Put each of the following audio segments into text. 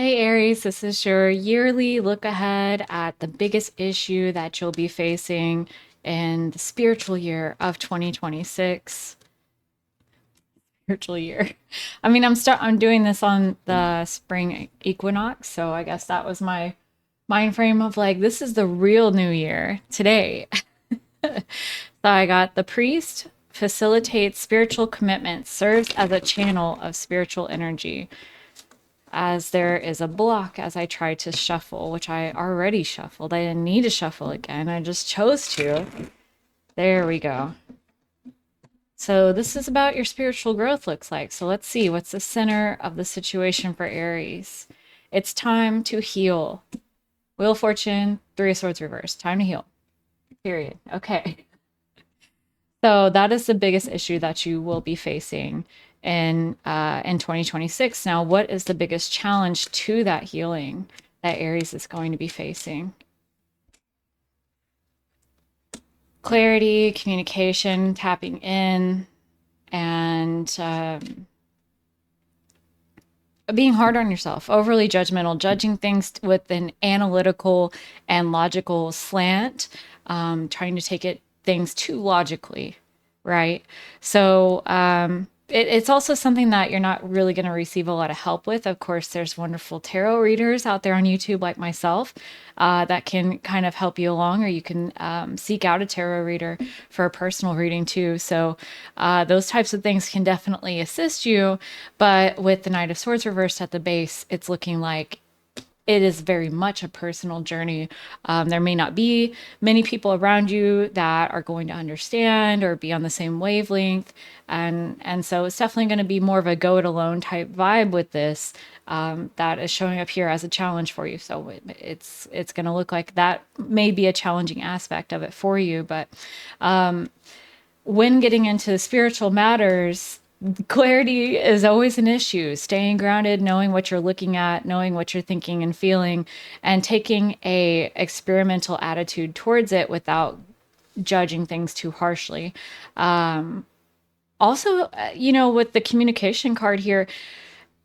Hey Aries, this is your yearly look ahead at the biggest issue that you'll be facing in the spiritual year of 2026. Spiritual year. I mean, I'm doing this on the spring equinox, so I guess that was my mind frame of like this is the real new year today. So I got the priest facilitates spiritual commitment, serves as a channel of spiritual energy as there is a block as I try to shuffle, which I already shuffled. I didn't need to shuffle again. I just chose to. There we go. So this is about your spiritual growth looks like. So let's see what's the center of the situation for Aries. It's time to heal. Wheel of Fortune, Three of Swords reversed. Time to heal. Period. Okay. So that is the biggest issue that you will be facing in 2026. Now, what is the biggest challenge to that healing that Aries is going to be facing? Clarity, communication, tapping in, and being hard on yourself, overly judgmental, judging things with an analytical and logical slant, trying to take it things too logically, right? So it's also something that you're not really going to receive a lot of help with. Of course, there's wonderful tarot readers out there on YouTube like myself that can kind of help you along, or you can seek out a tarot reader for a personal reading too. So those types of things can definitely assist you. But with the Knight of Swords reversed at the base, it's looking like it is very much a personal journey. There may not be many people around you that are going to understand or be on the same wavelength, and so it's definitely going to be more of a go it alone type vibe with this that is showing up here as a challenge for you. So it's going to look like that may be a challenging aspect of it for you, but when getting into spiritual matters, clarity is always an issue. Staying grounded, knowing what you're looking at, knowing what you're thinking and feeling, and taking a experimental attitude towards it without judging things too harshly. Also, with the communication card here,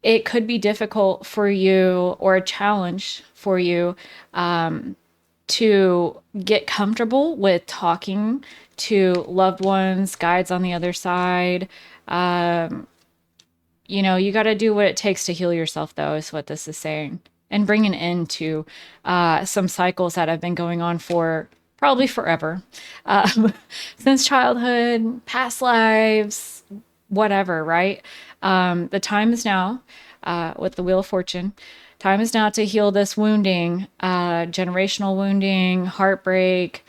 it could be difficult for you or a challenge for you to get comfortable with talking to loved ones, guides on the other side. You got to do what it takes to heal yourself, though, is what this is saying. And bring an end to some cycles that have been going on for probably forever, since childhood, past lives, whatever, right? The time is now with the Wheel of Fortune. Time is now to heal this wounding, generational wounding, heartbreak.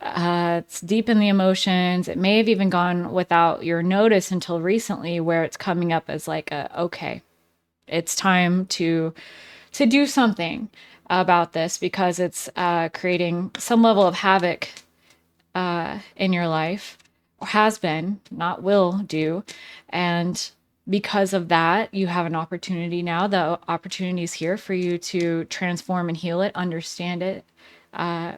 It's deep in the emotions. It may have even gone without your notice until recently, where it's coming up as like okay, it's time to do something about this because it's creating some level of havoc in your life, or has been, not will do. And because of that, you have an opportunity now. The opportunity is here for you to transform and heal it, understand it,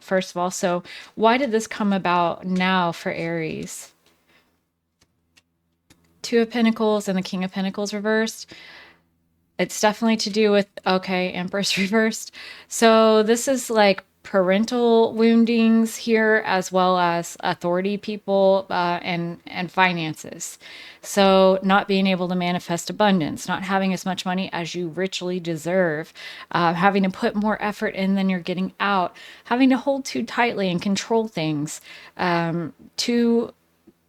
first of all. So, why did this come about now for Aries? Two of Pentacles and the King of Pentacles reversed. It's definitely to do with, okay, Empress reversed. So this is like parental woundings here, as well as authority people and finances. So not being able to manifest abundance, not having as much money as you richly deserve, having to put more effort in than you're getting out, having to hold too tightly and control things to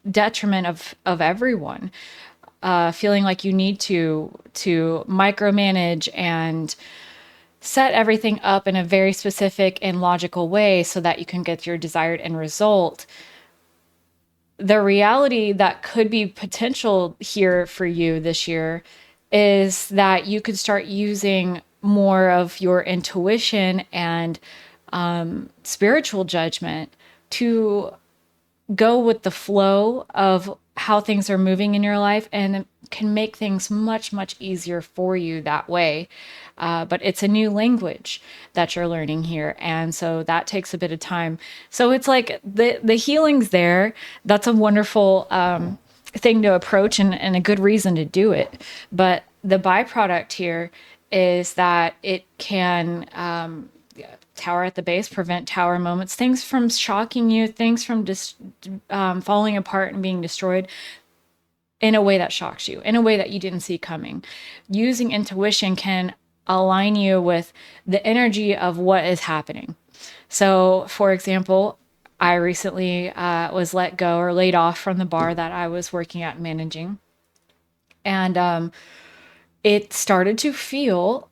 detriment of everyone. Feeling like you need to micromanage and set everything up in a very specific and logical way so that you can get your desired end result. The reality that could be potential here for you this year is that you could start using more of your intuition and spiritual judgment to go with the flow of how things are moving in your life, and can make things much, much easier for you that way. But it's a new language that you're learning here. And so that takes a bit of time. So it's like the healing's there. That's a wonderful thing to approach, and a good reason to do it. But the byproduct here is that it can tower at the base, prevent tower moments, things from shocking you, things from just falling apart and being destroyed in a way that shocks you, in a way that you didn't see coming. Using intuition can align you with the energy of what is happening. So, for example, I recently was let go or laid off from the bar that I was working at managing. And it started to feel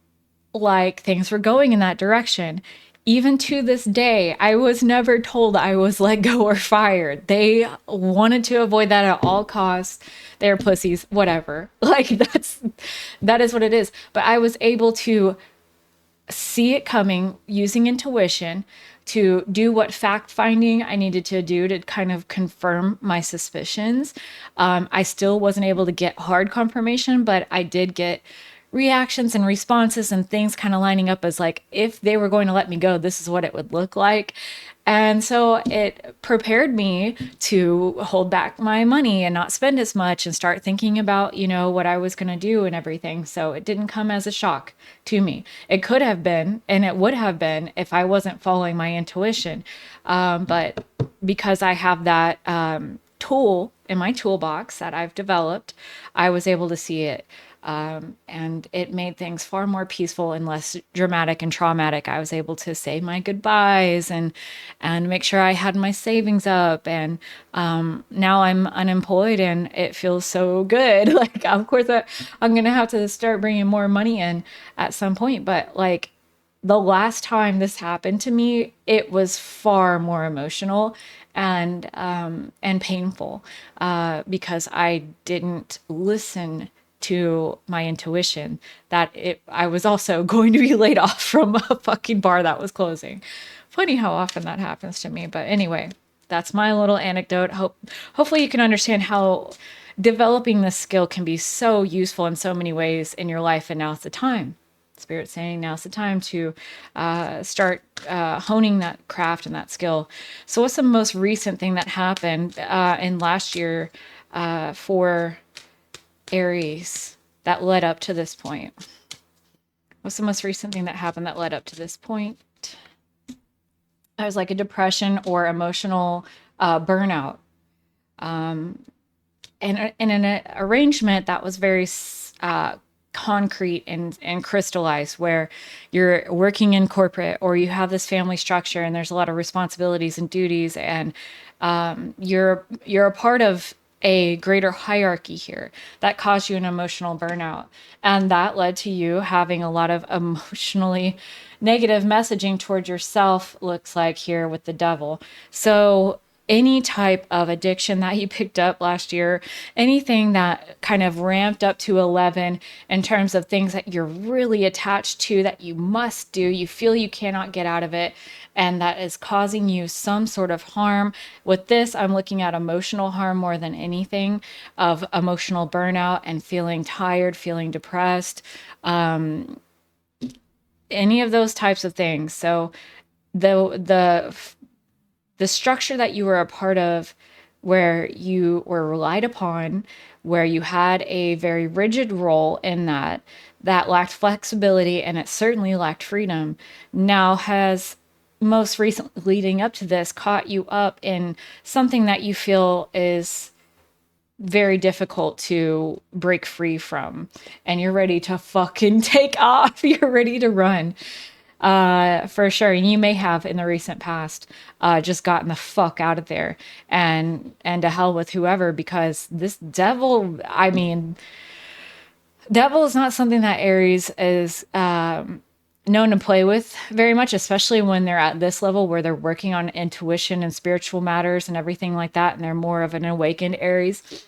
like things were going in that direction. Even to this day, I was never told I was let go or fired. They wanted to avoid that at all costs. They're pussies, whatever. Like that is what it is. But I was able to see it coming using intuition to do what fact finding I needed to do to kind of confirm my suspicions. I still wasn't able to get hard confirmation, but I did get reactions and responses and things kind of lining up as like, if they were going to let me go, this is what it would look like. And so it prepared me to hold back my money and not spend as much and start thinking about, what I was going to do and everything. So it didn't come as a shock to me. It could have been, and it would have been if I wasn't following my intuition. But because I have that tool in my toolbox that I've developed, I was able to see it. And it made things far more peaceful and less dramatic and traumatic. I was able to say my goodbyes and make sure I had my savings up. And now I'm unemployed, and it feels so good. Like, of course, I'm gonna have to start bringing more money in at some point. But like the last time this happened to me, it was far more emotional and painful because I didn't listen to my intuition that I was also going to be laid off from a fucking bar that was closing. Funny how often that happens to me. But anyway, that's my little anecdote. Hopefully you can understand how developing this skill can be so useful in so many ways in your life. And now's the time. Spirit saying now's the time to start honing that craft and that skill. So what's the most recent thing that happened in last year for Aries that led up to this point? What's the most recent thing that happened that led up to this point? I was like a depression or emotional burnout. And in an arrangement that was very concrete and crystallized, where you're working in corporate or you have this family structure and there's a lot of responsibilities and duties, and you're a part of a greater hierarchy here that caused you an emotional burnout. And that led to you having a lot of emotionally negative messaging towards yourself, looks like here with the devil. So any type of addiction that you picked up last year, anything that kind of ramped up to 11 in terms of things that you're really attached to, that you must do, you feel you cannot get out of it, and that is causing you some sort of harm. With this, I'm looking at emotional harm more than anything, of emotional burnout and feeling tired, feeling depressed, any of those types of things. So the structure that you were a part of, where you were relied upon, where you had a very rigid role in that lacked flexibility, and it certainly lacked freedom, now has most recently leading up to this caught you up in something that you feel is very difficult to break free from, and you're ready to fucking take off. You're ready to run. For sure. And you may have in the recent past just gotten the fuck out of there and to hell with whoever, because this devil, I mean, devil is not something that Aries is known to play with very much, especially when they're at this level where they're working on intuition and spiritual matters and everything like that, and they're more of an awakened Aries.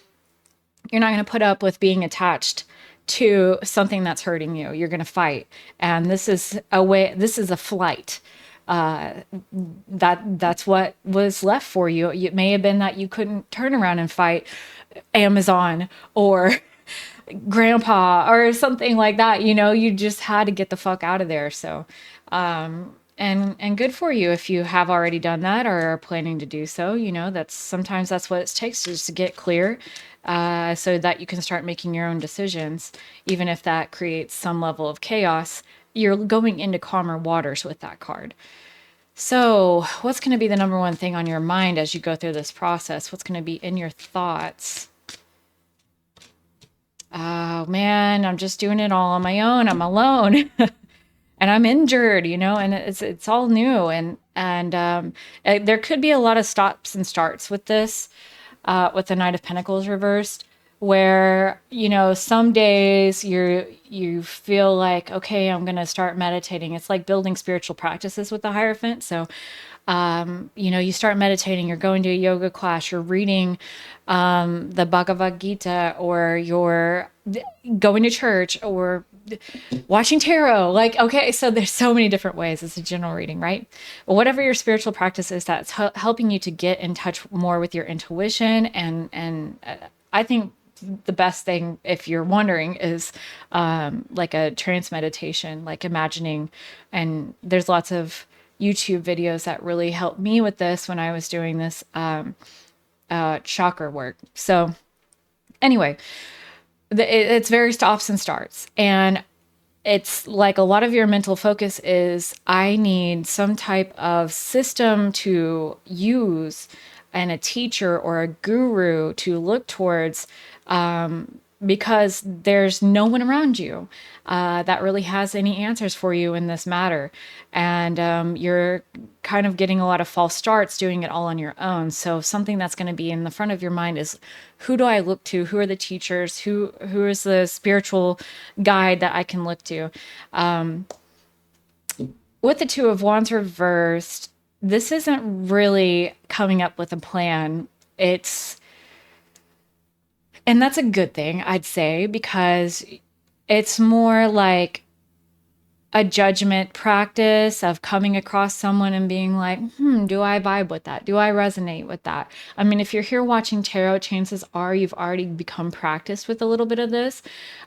You're not going to put up with being attached to something that's hurting you. You're going to fight. And this is a flight. That's what was left for you. It may have been that you couldn't turn around and fight Amazon or grandpa or something like that. You just had to get the fuck out of there. So and good for you if you have already done that or are planning to do so. You know, that's sometimes that's what it takes, just to get clear, so that you can start making your own decisions, even if that creates some level of chaos. You're going into calmer waters with that card. So, what's going to be the number one thing on your mind as you go through this process? What's going to be in your thoughts? Oh man, I'm just doing it all on my own. I'm alone. And I'm injured, you know, and it's all new, and there could be a lot of stops and starts with this, with the Knight of Pentacles reversed, where you know some days you feel like, okay, I'm gonna start meditating. It's like building spiritual practices with the Hierophant. So you know, you start meditating, you're going to a yoga class, you're reading the Bhagavad Gita, or you're going to church, or watching tarot. Like, okay, so there's so many different ways. It's a general reading, right? But whatever your spiritual practice is, that's helping you to get in touch more with your intuition. And I think the best thing, if you're wondering, is like a trance meditation, like imagining. And there's lots of YouTube videos that really helped me with this when I was doing this chakra work. So anyway, it's very stops and starts. And it's like a lot of your mental focus is, I need some type of system to use and a teacher or a guru to look towards, because there's no one around you that really has any answers for you in this matter. And you're kind of getting a lot of false starts doing it all on your own. So something that's going to be in the front of your mind is, who do I look to? Who are the teachers? Who is the spiritual guide that I can look to? With the Two of Wands reversed, this isn't really coming up with a plan. And that's a good thing, I'd say, because it's more like a judgment practice of coming across someone and being like, do I vibe with that? Do I resonate with that? I mean, if you're here watching tarot, chances are you've already become practiced with a little bit of this.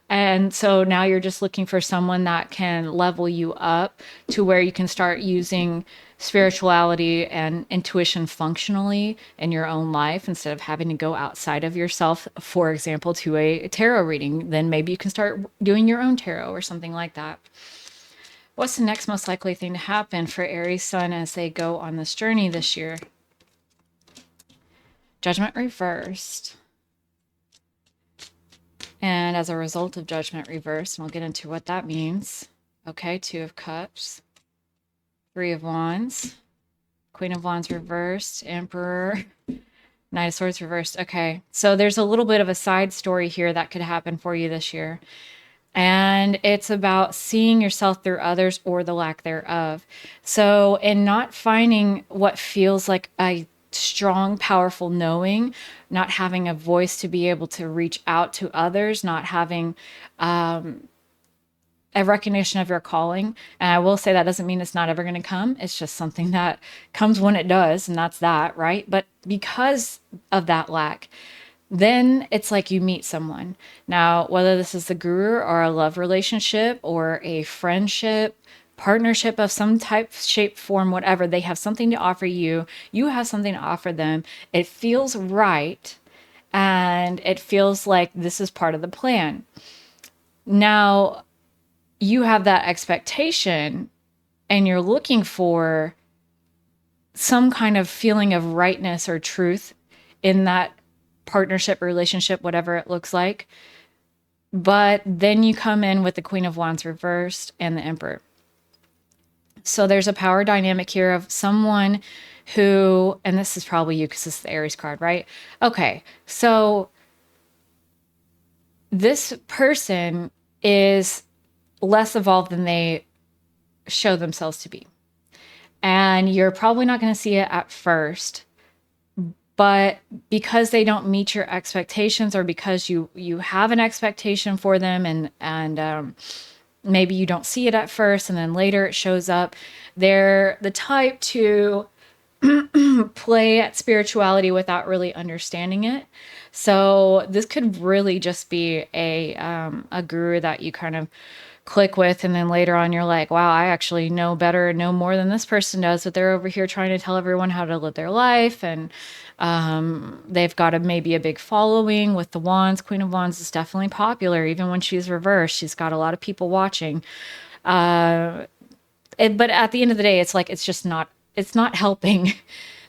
And so now you're just looking for someone that can level you up to where you can start using spirituality and intuition functionally in your own life, instead of having to go outside of yourself, for example, to a tarot reading. Then maybe you can start doing your own tarot or something like that. What's the next most likely thing to happen for Aries Sun as they go on this journey this year? Judgment reversed. And as a result of Judgment reversed, and we'll get into what that means. Okay, Two of Cups, Three of Wands, Queen of Wands reversed, Emperor, Knight of Swords reversed. Okay, so there's a little bit of a side story here that could happen for you this year. And it's about seeing yourself through others or the lack thereof. So in not finding what feels like a strong, powerful knowing, not having a voice to be able to reach out to others, not having a recognition of your calling. And I will say that doesn't mean it's not ever going to come. It's just something that comes when it does, and that's that, right? But because of that lack, then it's like you meet someone. Now, whether this is the guru or a love relationship or a friendship, partnership of some type, shape, form, whatever, they have something to offer you. You have something to offer them. It feels right. And it feels like this is part of the plan. Now, you have that expectation and you're looking for some kind of feeling of rightness or truth in that partnership, relationship, whatever it looks like. But then you come in with the Queen of Wands reversed and the Emperor. So there's a power dynamic here of someone who, and this is probably you because this is the Aries card, right? Okay, so this person is less evolved than they show themselves to be. And you're probably not going to see it at first, but because they don't meet your expectations, or because you have an expectation for them, and maybe you don't see it at first and then later it shows up, they're the type to play at spirituality without really understanding it. So this could really just be a guru that you kind of click with, and then later on you're like, wow, I actually know better, know more than this person does, but they're over here trying to tell everyone how to live their life. And they've got maybe a big following with the Wands. Queen of Wands is definitely popular. Even when she's reversed, she's got a lot of people watching. But at the end of the day, it's like, it's not helping.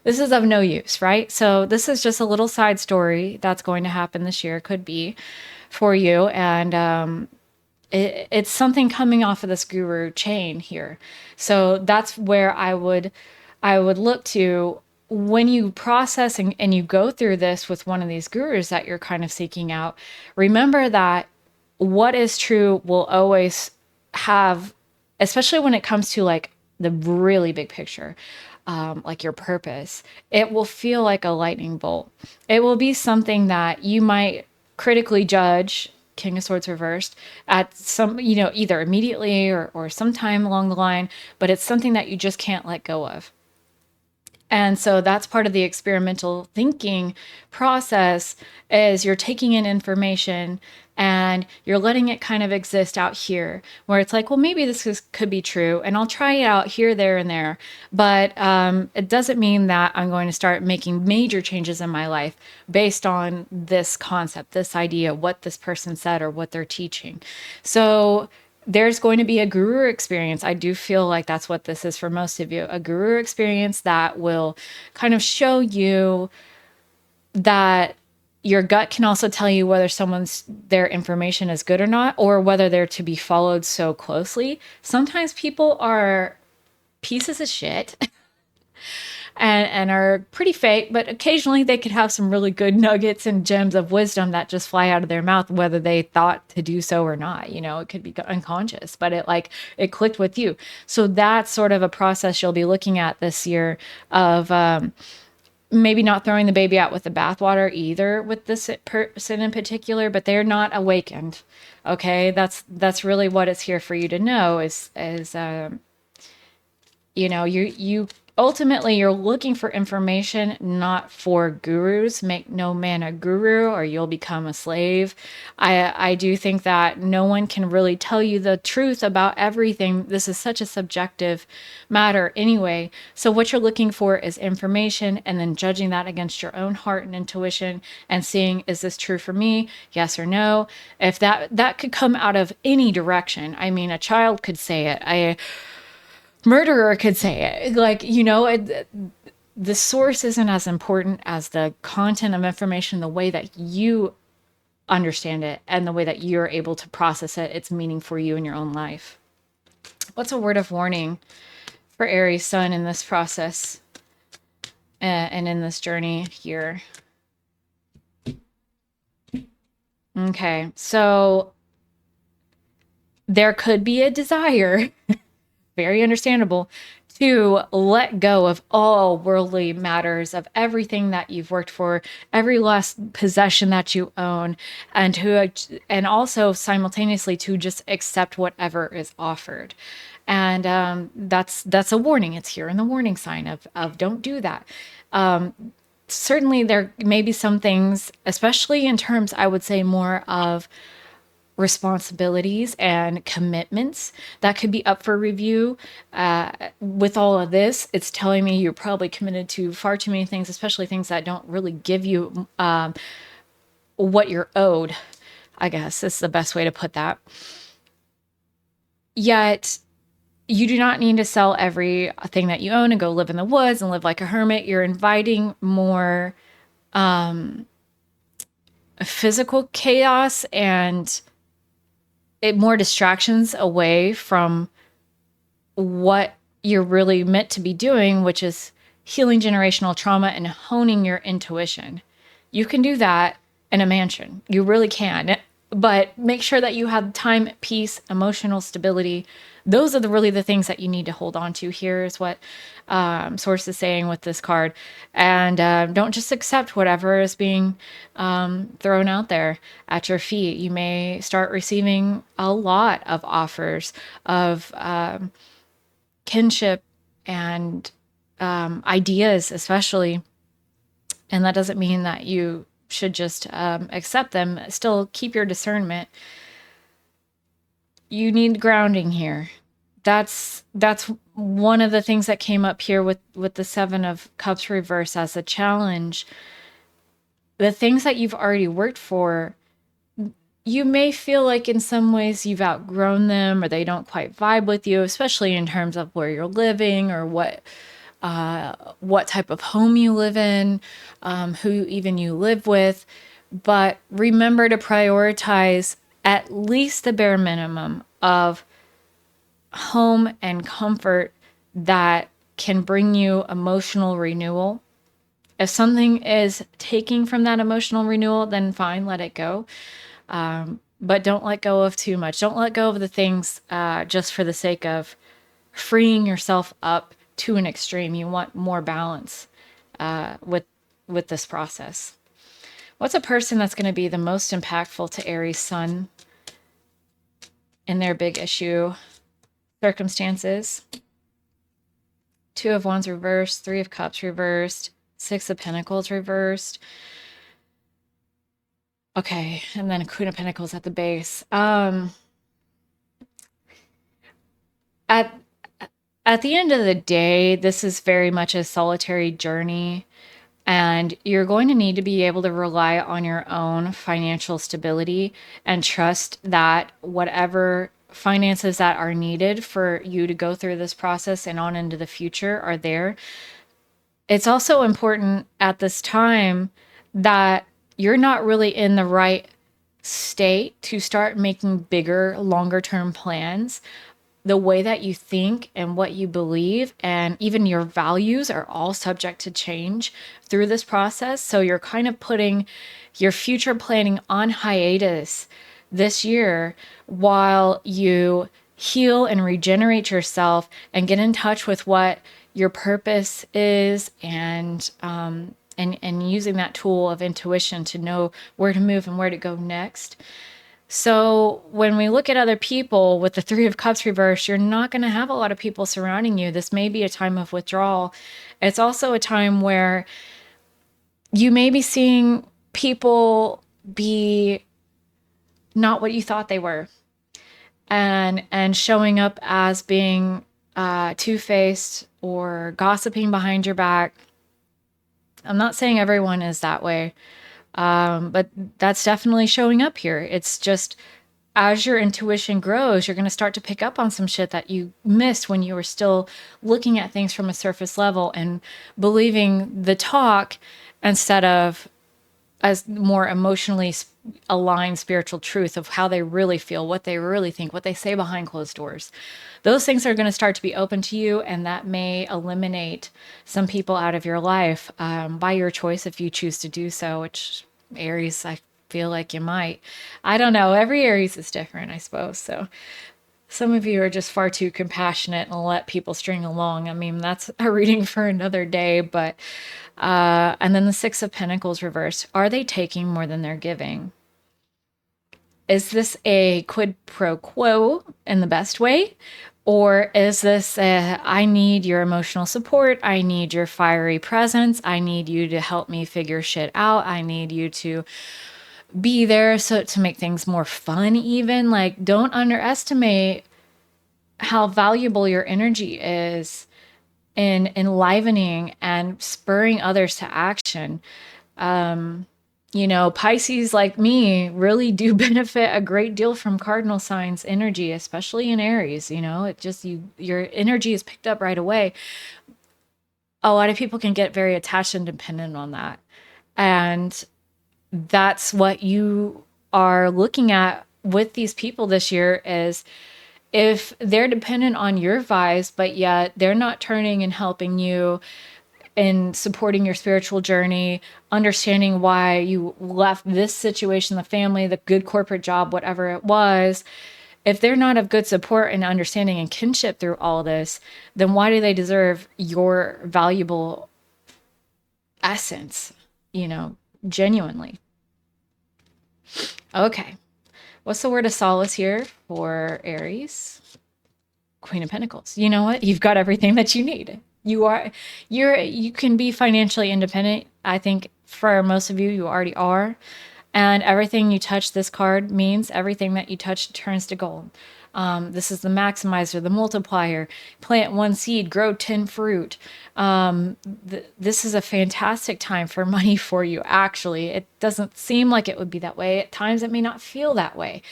This is of no use, right? So this is just a little side story that's going to happen this year, could be for you. And it's something coming off of this guru chain here. So that's where I would look to when you process and you go through this with one of these gurus that you're kind of seeking out. Remember that what is true will always have, especially when it comes to like the really big picture, like your purpose, it will feel like a lightning bolt. It will be something that you might critically judge, King of Swords reversed, at some, either immediately or sometime along the line, but it's something that you just can't let go of. And so that's part of the experimental thinking process, is you're taking in information and you're letting it kind of exist out here, where it's like, well, maybe could be true, and I'll try it out here, there, and there. But it doesn't mean that I'm going to start making major changes in my life based on this concept, this idea, what this person said or what they're teaching. So there's going to be a guru experience. I do feel like that's what this is for most of you, a guru experience that will kind of show you that your gut can also tell you whether their information is good or not, or whether they're to be followed so closely. Sometimes people are pieces of shit and are pretty fake, but occasionally they could have some really good nuggets and gems of wisdom that just fly out of their mouth, whether they thought to do so or not. It could be unconscious, but it clicked with you. So that's sort of a process you'll be looking at this year of maybe not throwing the baby out with the bathwater either with this person in particular, but they're not awakened. Okay, that's really what it's here for you to know is you ultimately you're looking for information, not for gurus. Make no man a guru or you'll become a slave. I do think that no one can really tell you the truth about everything. This is such a subjective matter anyway. So what you're looking for is information, and then judging that against your own heart and intuition and seeing, is this true for me? Yes or no? If that could come out of any direction. I mean, a child could say it. Murderer could say it. The source isn't as important as the content of information, the way that you understand it and the way that you're able to process it, its meaning for you in your own life. What's a word of warning for Aries Sun in this process and in this journey here? Okay, so there could be a desire very understandable, to let go of all worldly matters, of everything that you've worked for, every last possession that you own, and also simultaneously to just accept whatever is offered. And that's a warning. It's here in the warning sign of don't do that. Certainly there may be some things, especially in terms, I would say, more of responsibilities and commitments that could be up for review. With all of this, it's telling me you're probably committed to far too many things, especially things that don't really give you what you're owed, I guess is the best way to put that. Yet you do not need to sell everything that you own and go live in the woods and live like a hermit. You're inviting more physical chaos and more distractions away from what you're really meant to be doing, which is healing generational trauma and honing your intuition. You can do that in a mansion. You really can. But make sure that you have time, peace, emotional stability. Those are really the things that you need to hold on to here, is what Source is saying with this card. And don't just accept whatever is being thrown out there at your feet. You may start receiving a lot of offers of kinship and ideas, especially. And that doesn't mean that you should just accept them. Still keep your discernment. you need grounding here. That's one of the things that came up here with the Seven of Cups reverse as a challenge. The things that you've already worked for, you may feel like in some ways you've outgrown them or they don't quite vibe with you, especially in terms of where you're living or what type of home you live in, who even you live with. But remember to prioritize at least the bare minimum of home and comfort that can bring you emotional renewal. If something is taking from that emotional renewal, then fine, let it go. But don't let go of too much. Don't let go of the things just for the sake of freeing yourself up to an extreme. You want more balance with this process. What's a person that's going to be the most impactful to Aries Sun in their big issue circumstances? Two of Wands reversed, Three of Cups reversed, Six of Pentacles reversed. Okay, and then Queen of Pentacles at the base. At the end of the day, this is very much a solitary journey, and you're going to need to be able to rely on your own financial stability and trust that whatever finances that are needed for you to go through this process and on into the future are there. It's also important at this time that you're not really in the right state to start making bigger, longer term plans. The way that you think and what you believe and even your values are all subject to change through this process. So you're kind of putting your future planning on hiatus this year while you heal and regenerate yourself and get in touch with what your purpose is, and using that tool of intuition to know where to move and where to go next. So when we look at other people with the Three of Cups reversed, you're not going to have a lot of people surrounding you. This may be a time of withdrawal. It's also a time where you may be seeing people be not what you thought they were, and showing up as being two-faced or gossiping behind your back. I'm not saying everyone is that way, but that's definitely showing up here. It's just as your intuition grows, you're going to start to pick up on some shit that you missed when you were still looking at things from a surface level and believing the talk instead of as more emotionally aligned spiritual truth of how they really feel, what they really think, what they say behind closed doors. Those things are going to start to be open to you, and that may eliminate some people out of your life by your choice if you choose to do so, which Aries, I feel like you might. I don't know. Every Aries is different, I suppose. So some of you are just far too compassionate and let people string along. I mean, that's a reading for another day, but and then the Six of Pentacles reversed. Are they taking more than they're giving? Is this a quid pro quo in the best way? Or is this I need your emotional support. I need your fiery presence. I need you to help me figure shit out. I need you to be there so to make things more fun even. Like, don't underestimate how valuable your energy is in enlivening and spurring others to action. Pisces like me really do benefit a great deal from cardinal signs energy, especially in Aries. It just your energy is picked up right away. A lot of people can get very attached and dependent on that. And that's what you are looking at with these people this year is if they're dependent on your vibes, but yet they're not turning and helping you in supporting your spiritual journey, understanding why you left this situation, the family, the good corporate job, whatever it was. If they're not of good support and understanding and kinship through all this, then why do they deserve your valuable essence, genuinely? Okay. What's the word of solace here for Aries? Queen of Pentacles. You know what? You've got everything that you need. You can be financially independent. I think for most of you, you already are. And everything you touch, this card means everything that you touch turns to gold. This is the maximizer, the multiplier. Plant 1 seed, grow 10 fruit. This is a fantastic time for money for you, actually. It doesn't seem like it would be that way. At times, it may not feel that way.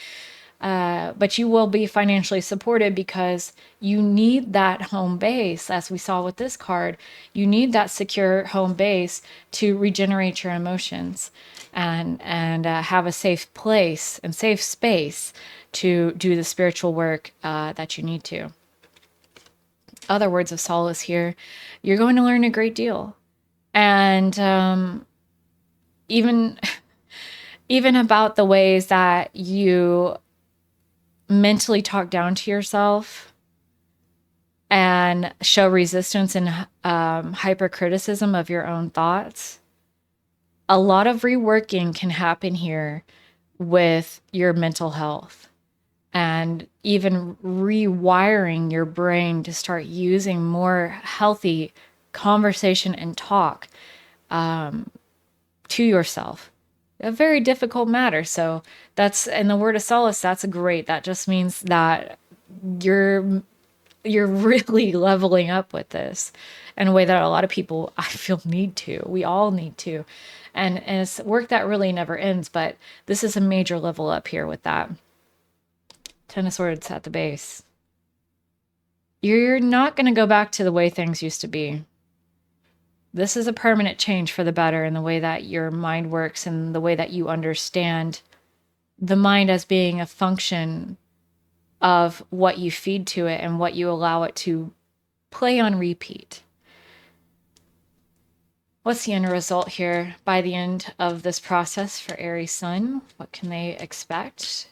But you will be financially supported because you need that home base, as we saw with this card. You need that secure home base to regenerate your emotions and have a safe place and safe space to do the spiritual work that you need to. Other words of solace here: you're going to learn a great deal, and even about the ways that you mentally talk down to yourself and show resistance and hypercriticism of your own thoughts. A lot of reworking can happen here with your mental health, and even rewiring your brain to start using more healthy conversation and talk to yourself. A very difficult matter. So that's, in the word of solace, that's great. That just means that you're really leveling up with this in a way that a lot of people, I feel, need to. We all need to. And it's work that really never ends, but this is a major level up here with that. Ten of Swords at the base. You're not going to go back to the way things used to be. This is a permanent change for the better in the way that your mind works and the way that you understand the mind as being a function of what you feed to it and what you allow it to play on repeat. What's the end result here by the end of this process for Aries Sun? What can they expect?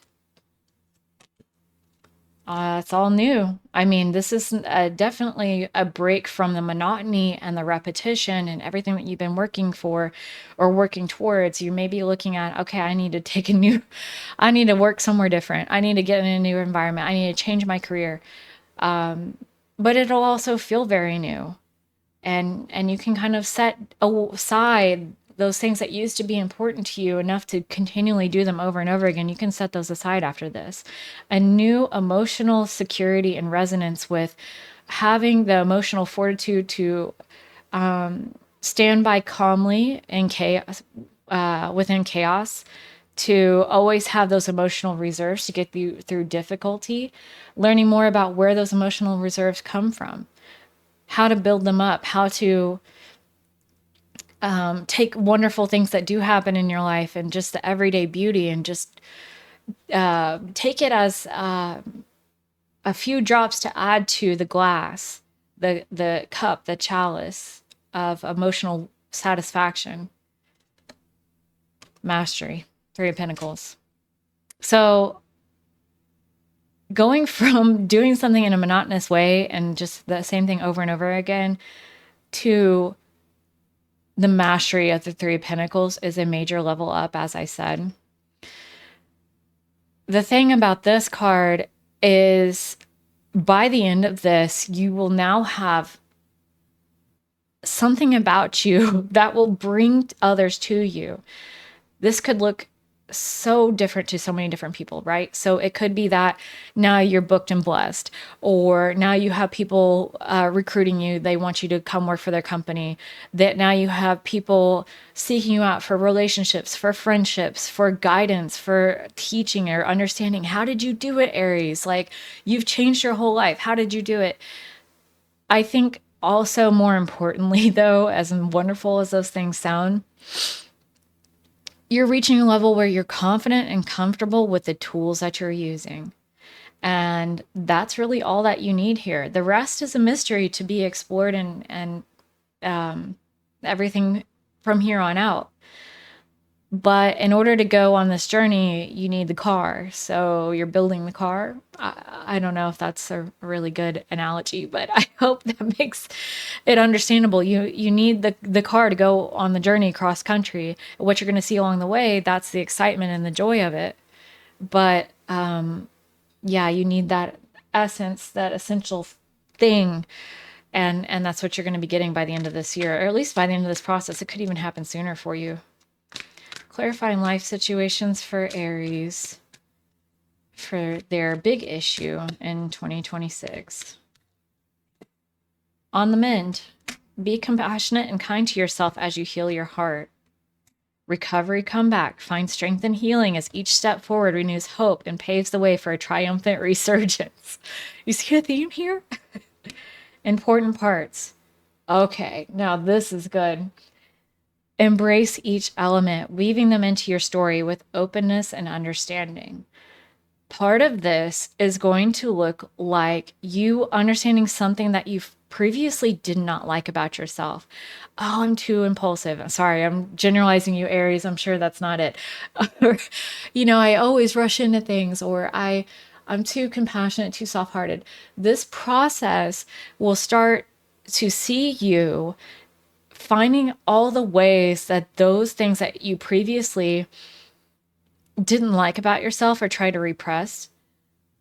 It's all new. I mean, this is definitely a break from the monotony and the repetition and everything that you've been working for or working towards. You may be looking at, okay, I need to work somewhere different. I need to get in a new environment. I need to change my career. But it'll also feel very new. And you can kind of set aside those things that used to be important to you enough to continually do them over and over again. You can set those aside after this. A new emotional security and resonance with having the emotional fortitude to stand by calmly in chaos, within chaos, to always have those emotional reserves to get you through difficulty, learning more about where those emotional reserves come from, how to build them up, how to take wonderful things that do happen in your life and just the everyday beauty and just take it as a few drops to add to the glass, the cup, the chalice of emotional satisfaction. Mastery, Three of Pentacles. So going from doing something in a monotonous way and just the same thing over and over again to the mastery of the Three of Pentacles is a major level up, as I said. The thing about this card is by the end of this, you will now have something about you that will bring others to you. This could look so different to so many different people, right? So it could be that now you're booked and blessed, or now you have people recruiting you. They want you to come work for their company. That now you have people seeking you out for relationships, for friendships, for guidance, for teaching or understanding. How did you do it, Aries? Like, you've changed your whole life. How did you do it? I think also, more importantly, though, as wonderful as those things sound, you're reaching a level where you're confident and comfortable with the tools that you're using. And that's really all that you need here. The rest is a mystery to be explored and everything from here on out. But in order to go on this journey, you need the car. So you're building the car. I don't know if that's a really good analogy, but I hope that makes it understandable. You need the car to go on the journey cross country. What you're going to see along the way, that's the excitement and the joy of it. But yeah, you need that essence, that essential thing. And that's what you're going to be getting by the end of this year, or at least by the end of this process. It could even happen sooner for you. Clarifying life situations for Aries. for their big issue in 2026. On the mend, be compassionate and kind to yourself as you heal your heart. Recovery, comeback, find strength and healing as each step forward renews hope and paves the way for a triumphant resurgence. You see a theme here? Important parts. Okay, now this is good. Embrace each element, weaving them into your story with openness and understanding. Part of this is going to look like you understanding something that you previously did not like about yourself. Oh, I'm too impulsive. I'm sorry, I'm generalizing you, Aries. I'm sure that's not it. I always rush into things, or I'm too compassionate, too soft-hearted. This process will start to see you finding all the ways that those things that you previously didn't like about yourself or try to repress,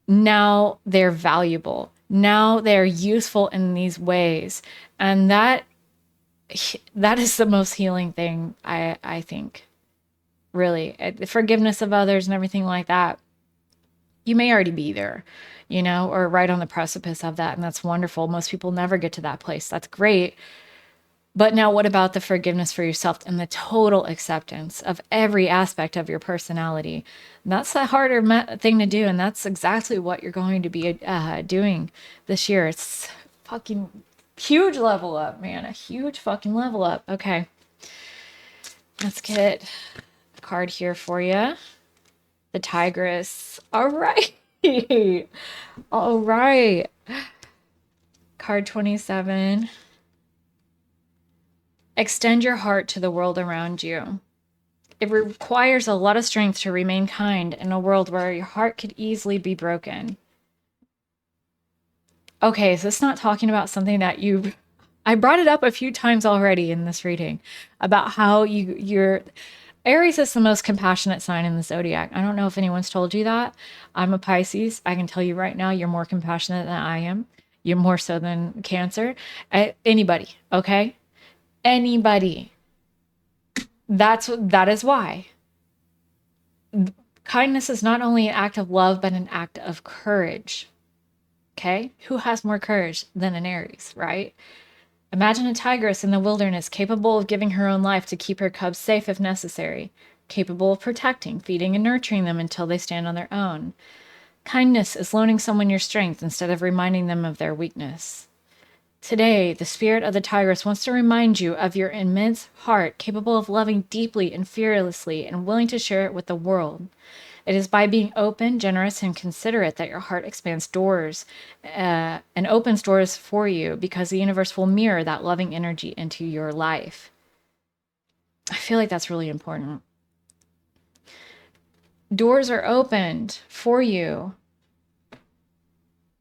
now they're valuable. Now they're useful in these ways. And that is the most healing thing, I think, really. The forgiveness of others and everything like that. You may already be there, or right on the precipice of that. And that's wonderful. Most people never get to that place. That's great. But now what about the forgiveness for yourself and the total acceptance of every aspect of your personality? And that's the harder thing to do. And that's exactly what you're going to be doing this year. It's fucking huge level up, man. A huge fucking level up. Okay. Let's get a card here for you. The Tigress. All right. All right. Card 27. Extend your heart to the world around you. It requires a lot of strength to remain kind in a world where your heart could easily be broken. Okay, so it's not talking about something that I brought it up a few times already in this reading about how you're Aries is the most compassionate sign in the zodiac. I don't know if anyone's told you that. I'm a Pisces. I can tell you right now, you're more compassionate than I am. You're more so than Cancer. Anybody, okay? Anybody. That is why. Kindness is not only an act of love, but an act of courage. Okay? Who has more courage than an Aries, right? Imagine a tigress in the wilderness capable of giving her own life to keep her cubs safe if necessary, capable of protecting, feeding, and nurturing them until they stand on their own. Kindness is loaning someone your strength instead of reminding them of their weakness. Today, the spirit of the tigress wants to remind you of your immense heart, capable of loving deeply and fearlessly and willing to share it with the world. It is by being open, generous, and considerate that your heart expands doors and opens doors for you, because the universe will mirror that loving energy into your life. I feel like that's really important. Doors are opened for you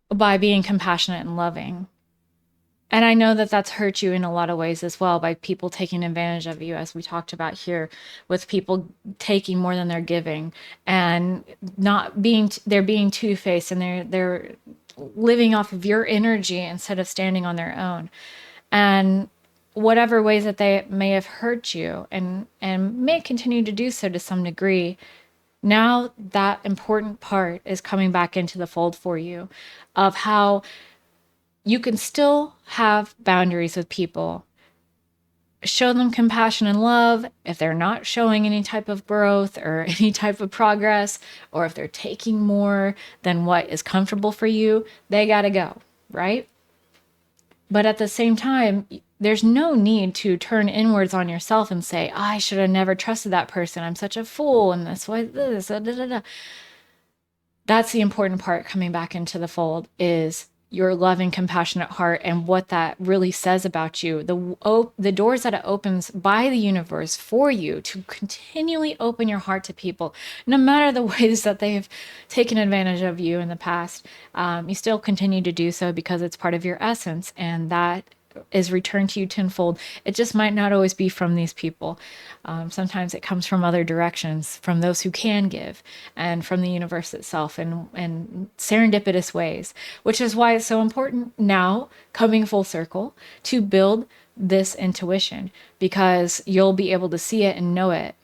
by being compassionate and loving. And I know that that's hurt you in a lot of ways as well, by people taking advantage of you, as we talked about here, with people taking more than they're giving, and not being, they're being two-faced, and they're living off of your energy instead of standing on their own. And whatever ways that they may have hurt you and may continue to do so to some degree, now that important part is coming back into the fold for you, of how you can still have boundaries with people. Show them compassion and love if they're not showing any type of growth or any type of progress, or if they're taking more than what is comfortable for you, they got to go, right? But at the same time, there's no need to turn inwards on yourself and say, I should have never trusted that person. I'm such a fool. And that's why this, da, da, da. That's the important part coming back into the fold, is your loving, compassionate heart and what that really says about you. The doors that it opens by the universe for you to continually open your heart to people, no matter the ways that they've taken advantage of you in the past. You still continue to do so because it's part of your essence, and that is returned to you tenfold. It just might not always be from these people. Sometimes it comes from other directions, from those who can give, and from the universe itself, and serendipitous ways, which is why it's so important now, coming full circle, to build this intuition, because you'll be able to see it and know it,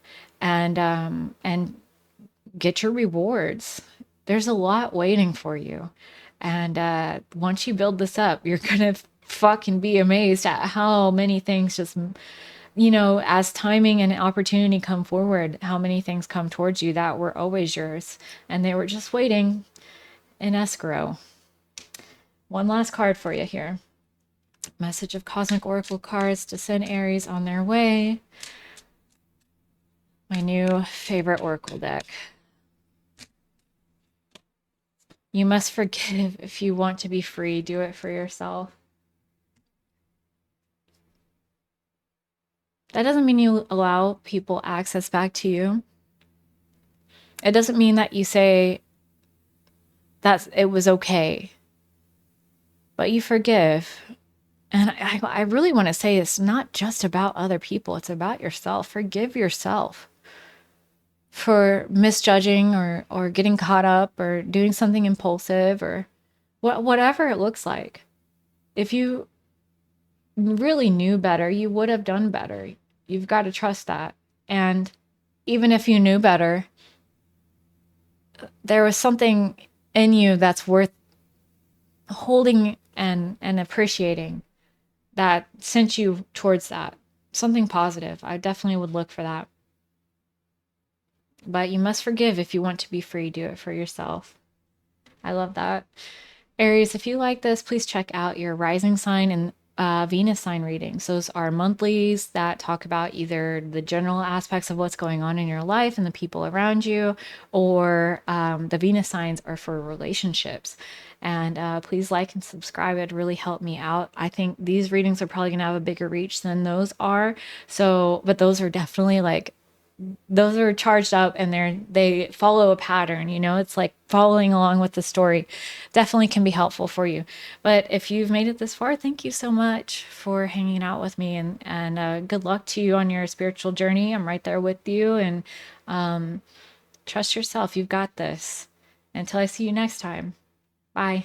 and get your rewards there's a lot waiting for you. And once you build this up, you're going to fucking be amazed at how many things just, as timing and opportunity come forward, how many things come towards you that were always yours. And they were just waiting in escrow. One last card for you here. Message of Cosmic Oracle cards to send Aries on their way. My new favorite Oracle deck. You must forgive if you want to be free. Do it for yourself. That doesn't mean you allow people access back to you. It doesn't mean that you say that it was okay. But you forgive. And I really want to say it's not just about other people. It's about yourself. Forgive yourself for misjudging or getting caught up or doing something impulsive or whatever it looks like. If you really knew better, you would have done better. You've got to trust that. And even if you knew better, there was something in you that's worth holding and appreciating that sent you towards that. Something positive. I definitely would look for that. But you must forgive if you want to be free. Do it for yourself. I love that. Aries, if you like this, please check out your rising sign and Venus sign readings. Those are monthlies that talk about either the general aspects of what's going on in your life and the people around you, or the Venus signs are for relationships. And please like and subscribe. It'd really help me out. I think these readings are probably going to have a bigger reach than those are. So, but those are definitely like, those are charged up and they follow a pattern, it's like following along with the story. Definitely can be helpful for you. But if you've made it this far, thank you so much for hanging out with me, and good luck to you on your spiritual journey. I'm right there with you, and trust yourself. You've got this. Until I see you next time. Bye.